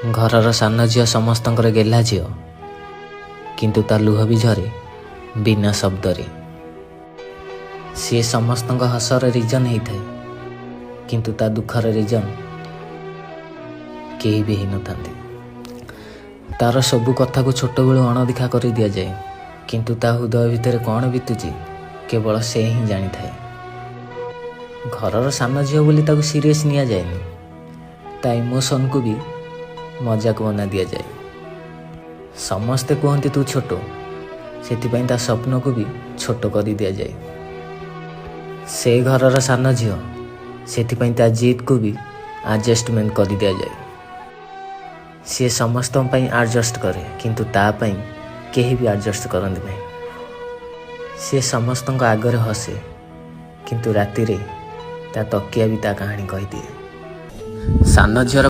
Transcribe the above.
घरर सान झील समस्त गेला झील किंतु ता लुह भी झरे बिना शब्द सी समस्त हसर रिजन होता है किंतु ता दुखर रिजन केही भी न था। तार सबू कथा को छोट बेलू अणदेखा कर दि जाए किंतु ता हृदय भितर कौन बीतुची केवल से ही जानी थाए। घरर सान झील बोली ताकू सीरियस निया जाएनी, ता इमोशन को भी मजाक बना दि जाए। समस्ते कहते तू छोट से ता स्वप्न को भी छोट कर दि जाए। से घरर सान झील से ता जीत को भी एडजस्टमेंट कर दि जाए। सी समस्त एडजस्ट करे किंतु तापाई केही भी एडजस्ट करती नहीं। सी समस्त आगरे हसे किंतु राति ता तकिया भी ता कहानी कही दिए। सान झील